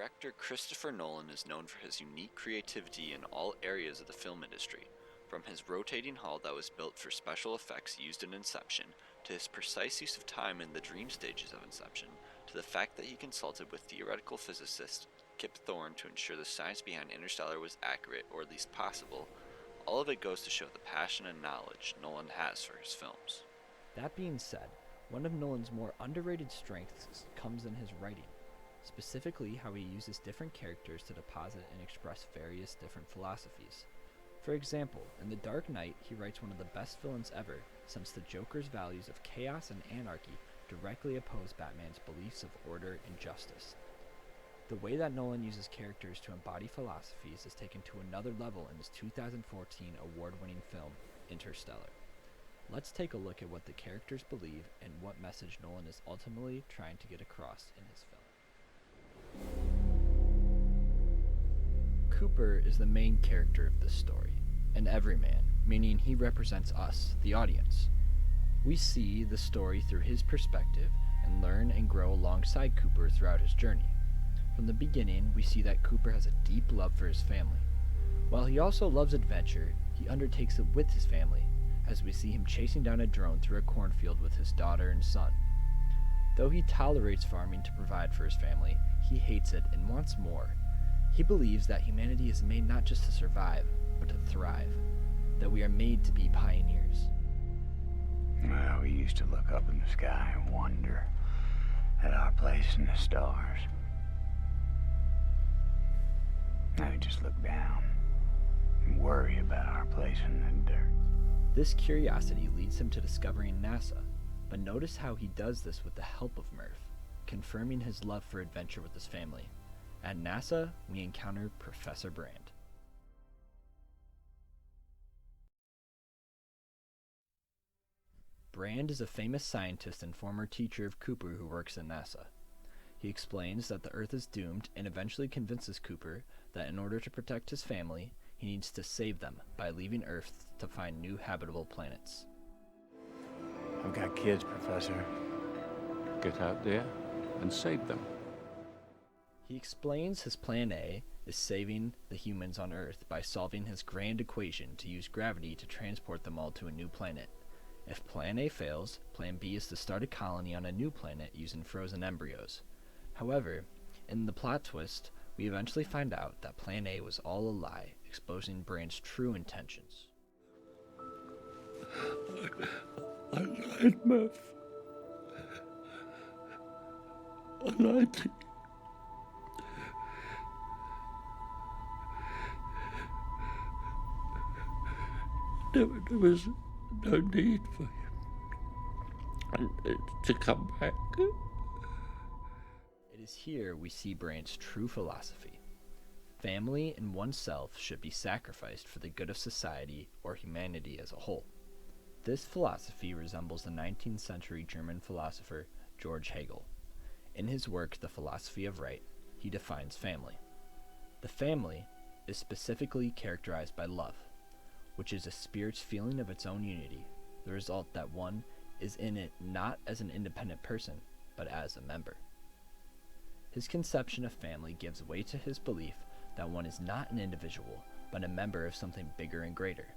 Director Christopher Nolan is known for his unique creativity in all areas of the film industry, from his rotating hull that was built for special effects used in Inception, to his precise use of time in the dream stages of Inception, to the fact that he consulted with theoretical physicist Kip Thorne to ensure the science behind Interstellar was accurate, or at least possible. All of it goes to show the passion and knowledge Nolan has for his films. That being said, one of Nolan's more underrated strengths comes in his writing, specifically how he uses different characters to deposit and express various different philosophies. For example, in The Dark Knight, he writes one of the best villains ever, since the Joker's values of chaos and anarchy directly oppose Batman's beliefs of order and justice. The way that Nolan uses characters to embody philosophies is taken to another level in his 2014 award-winning film, Interstellar. Let's take a look at what the characters believe and what message Nolan is ultimately trying to get across in his film. Cooper is the main character of this story, an everyman, meaning he represents us, the audience. We see the story through his perspective and learn and grow alongside Cooper throughout his journey. From the beginning, we see that Cooper has a deep love for his family. While he also loves adventure, he undertakes it with his family, as we see him chasing down a drone through a cornfield with his daughter and son. Though he tolerates farming to provide for his family, he hates it and wants more. He believes that humanity is made not just to survive, but to thrive, that we are made to be pioneers. Well, we used to look up in the sky and wonder at our place in the stars. Now we just look down and worry about our place in the dirt. This curiosity leads him to discovering NASA, but notice how he does this with the help of Murph, confirming his love for adventure with his family. At NASA, we encounter Professor Brand. Brand is a famous scientist and former teacher of Cooper who works at NASA. He explains that the Earth is doomed and eventually convinces Cooper that in order to protect his family, he needs to save them by leaving Earth to find new habitable planets. I've got kids, Professor. Get out there and save them. He explains his plan A is saving the humans on Earth by solving his grand equation to use gravity to transport them all to a new planet. If plan A fails, plan B is to start a colony on a new planet using frozen embryos. However, in the plot twist, we eventually find out that plan A was all a lie, exposing Brand's true intentions. I lied, Murph. I lied to you. There was no need for him to come back. It is here we see Brand's true philosophy. Family and oneself should be sacrificed for the good of society or humanity as a whole. This philosophy resembles the 19th century German philosopher George Hegel. In his work, The Philosophy of Right, he defines family. The family is specifically characterized by love, which is a spirit's feeling of its own unity, the result that one is in it not as an independent person, but as a member. His conception of family gives way to his belief that one is not an individual, but a member of something bigger and greater,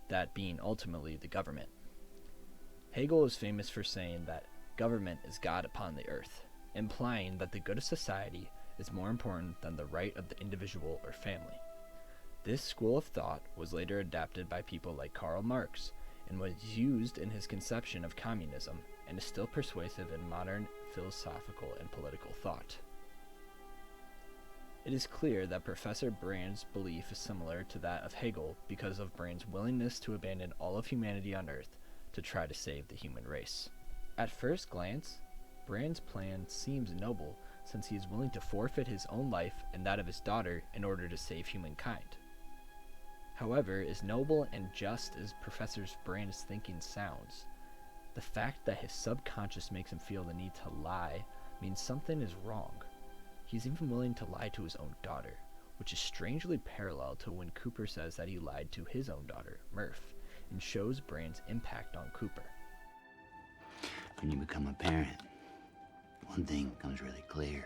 that being ultimately the government. Hegel is famous for saying that government is God upon the earth, implying that the good of society is more important than the right of the individual or family. This school of thought was later adapted by people like Karl Marx and was used in his conception of communism and is still persuasive in modern philosophical and political thought. It is clear that Professor Brand's belief is similar to that of Hegel because of Brand's willingness to abandon all of humanity on Earth to try to save the human race. At first glance, Brand's plan seems noble since he is willing to forfeit his own life and that of his daughter in order to save humankind. However, as noble and just as Professor Brand's thinking sounds, the fact that his subconscious makes him feel the need to lie means something is wrong. He's even willing to lie to his own daughter, which is strangely parallel to when Cooper says that he lied to his own daughter, Murph, and shows Brand's impact on Cooper. When you become a parent, one thing becomes really clear.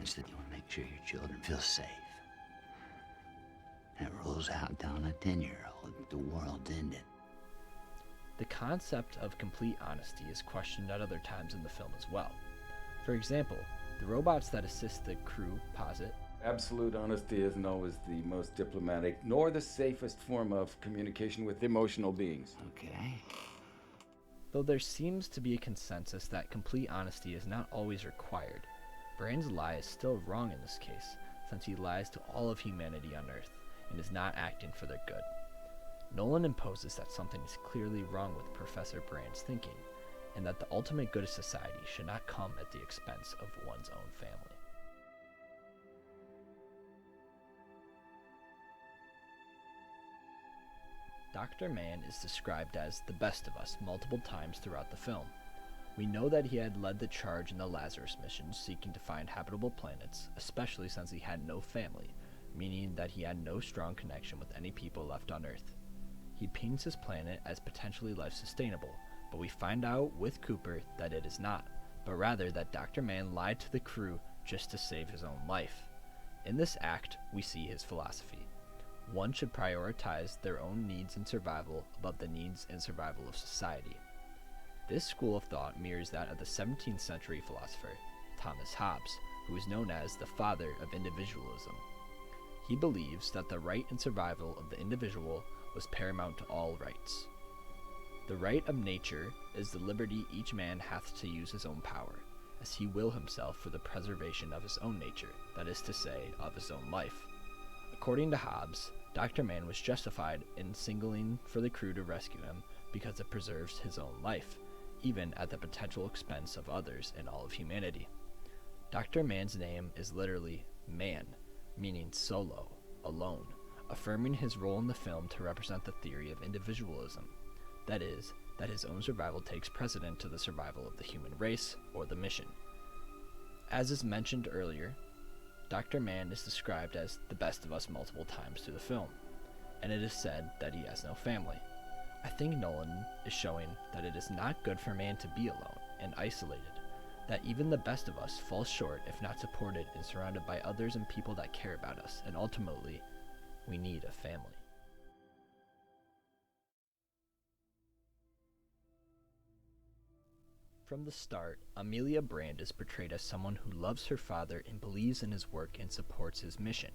is that you want to make sure your children feel safe. And it rolls out down a 10-year-old. The world's ended. The concept of complete honesty is questioned at other times in the film as well. For example, the robots that assist the crew posit absolute honesty isn't always the most diplomatic, nor the safest form of communication with emotional beings. Okay. though there seems to be a consensus that complete honesty is not always required. Brand's lie is still wrong in this case, since he lies to all of humanity on Earth and is not acting for their good. Nolan imposes that something is clearly wrong with Professor Brand's thinking, and that the ultimate good of society should not come at the expense of one's own family. Dr. Mann is described as the best of us multiple times throughout the film. We know that he had led the charge in the Lazarus mission, seeking to find habitable planets, especially since he had no family, meaning that he had no strong connection with any people left on Earth. He paints his planet as potentially life-sustainable, but we find out with Cooper that it is not, but rather that Dr. Mann lied to the crew just to save his own life. In this act, we see his philosophy. One should prioritize their own needs and survival above the needs and survival of society. This school of thought mirrors that of the 17th century philosopher, Thomas Hobbes, who is known as the father of individualism. He believes that the right and survival of the individual was paramount to all rights. The right of nature is the liberty each man hath to use his own power, as he will himself for the preservation of his own nature, that is to say, of his own life. According to Hobbes, Dr. Mann was justified in singling for the crew to rescue him because it preserves his own life, even at the potential expense of others and all of humanity. Dr. Mann's name is literally man, meaning solo, alone, affirming his role in the film to represent the theory of individualism. That is, that his own survival takes precedent to the survival of the human race or the mission. As is mentioned earlier, Dr. Mann is described as the best of us multiple times through the film, and it is said that he has no family. I think Nolan is showing that it is not good for man to be alone and isolated, that even the best of us falls short if not supported and surrounded by others and people that care about us, and ultimately, we need a family. From the start, Amelia Brand is portrayed as someone who loves her father and believes in his work and supports his mission.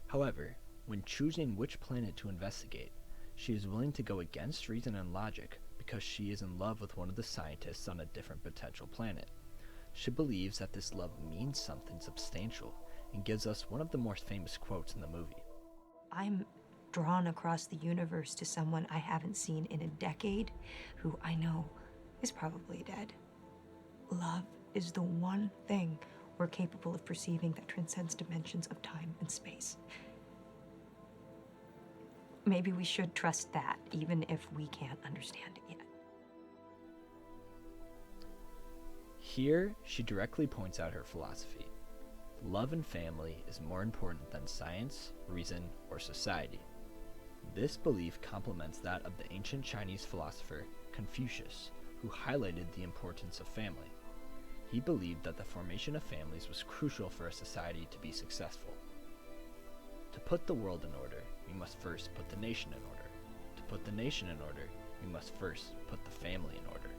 However, when choosing which planet to investigate, she is willing to go against reason and logic because she is in love with one of the scientists on a different potential planet. She believes that this love means something substantial and gives us one of the more famous quotes in the movie. I'm drawn across the universe to someone I haven't seen in a decade, who I know is probably dead. Love is the one thing we're capable of perceiving that transcends dimensions of time and space. Maybe we should trust that, even if we can't understand it yet. Here, she directly points out her philosophy. Love and family is more important than science, reason, or society. This belief complements that of the ancient Chinese philosopher Confucius, who highlighted the importance of family. He believed that the formation of families was crucial for a society to be successful. To put the world in order, we must first put the nation in order. To put the nation in order, we must first put the family in order.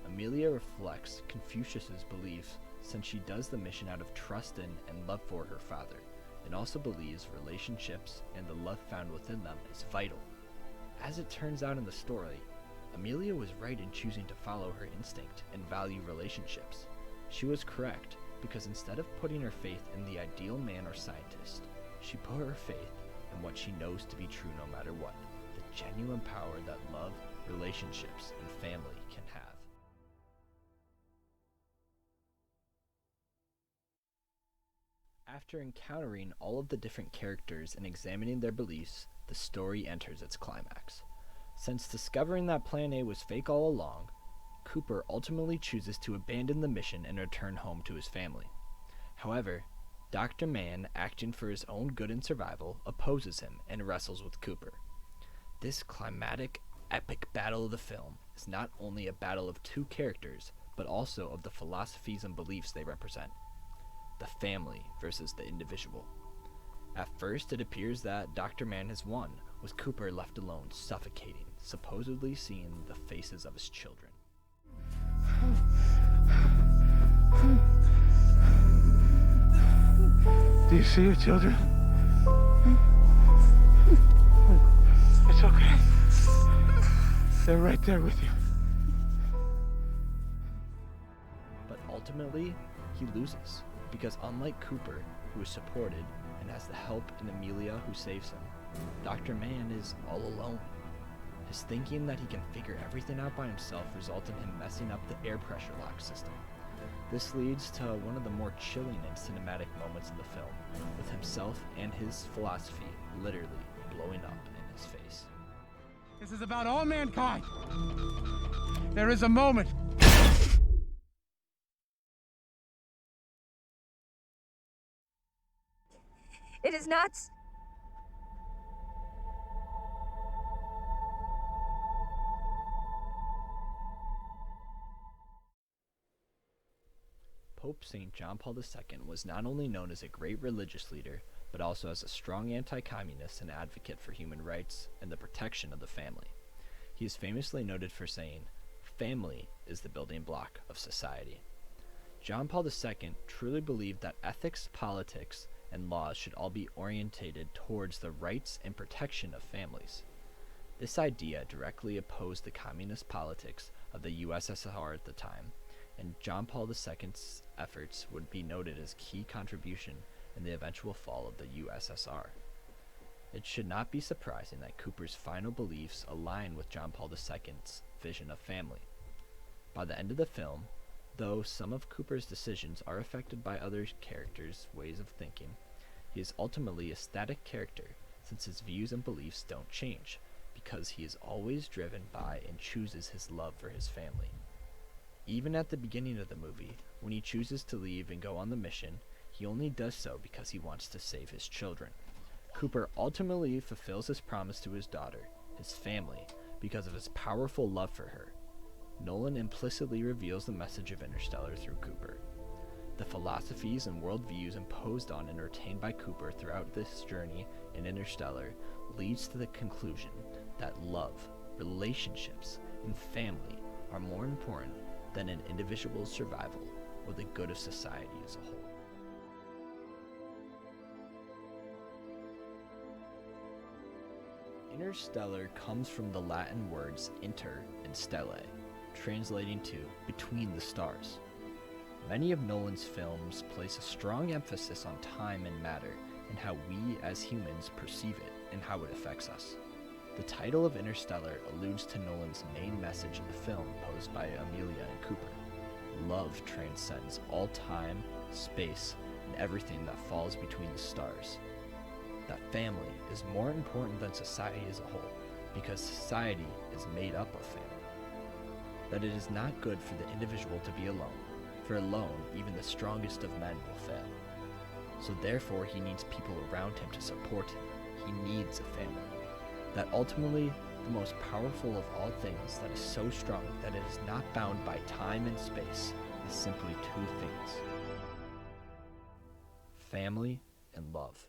Amelia reflects Confucius's beliefs since she does the mission out of trust in and love for her father, and also believes relationships and the love found within them is vital. As it turns out in the story, Amelia was right in choosing to follow her instinct and value relationships. She was correct, because instead of putting her faith in the ideal man or scientist, she put her faith in what she knows to be true no matter what, the genuine power that love, relationships, and family can have. After encountering all of the different characters and examining their beliefs, the story enters its climax. Since discovering that Plan A was fake all along, Cooper ultimately chooses to abandon the mission and return home to his family. However, Dr. Mann, acting for his own good and survival, opposes him and wrestles with Cooper. This climatic, epic battle of the film is not only a battle of two characters, but also of the philosophies and beliefs they represent. the family versus the individual. At first, it appears that Dr. Mann has won, with Cooper left alone, suffocating, supposedly seeing the faces of his children. Do you see your children? It's okay. They're right there with you. But ultimately, he loses, because unlike Cooper, who is supported and has the help in Amelia who saves him, Dr. Mann is all alone. His thinking that he can figure everything out by himself results in him messing up the air pressure lock system. This leads to one of the more chilling and cinematic moments in the film, with himself and his philosophy literally blowing up in his face. This is about all mankind. There is a moment. It is nuts. Pope St. John Paul II was not only known as a great religious leader, but also as a strong anti-communist and advocate for human rights and the protection of the family. He is famously noted for saying, "Family is the building block of society." John Paul II truly believed that ethics, politics, and laws should all be orientated towards the rights and protection of families. This idea directly opposed the communist politics of the USSR at the time, and John Paul II's efforts would be noted as key contribution in the eventual fall of the USSR. It should not be surprising that Cooper's final beliefs align with John Paul II's vision of family. By the end of the film, though some of Cooper's decisions are affected by other characters' ways of thinking, he is ultimately a static character since his views and beliefs don't change, because he is always driven by and chooses his love for his family. Even at the beginning of the movie, when he chooses to leave and go on the mission, he only does so because he wants to save his children. Cooper ultimately fulfills his promise to his daughter, his family, because of his powerful love for her. Nolan implicitly reveals the message of Interstellar through Cooper. The philosophies and worldviews imposed on and retained by Cooper throughout this journey in Interstellar leads to the conclusion that love, relationships, and family are more important than an individual's survival or the good of society as a whole. Interstellar comes from the Latin words inter and stelle, translating to between the stars. Many of Nolan's films place a strong emphasis on time and matter and how we as humans perceive it and how it affects us. The title of Interstellar alludes to Nolan's main message in the film posed by Amelia and Cooper. Love transcends all time, space, and everything that falls between the stars. That family is more important than society as a whole, because society is made up of family. That it is not good for the individual to be alone, for alone even the strongest of men will fail. So therefore he needs people around him to support him. He needs a family. That ultimately, the most powerful of all things that is so strong that it is not bound by time and space is simply two things: family and love.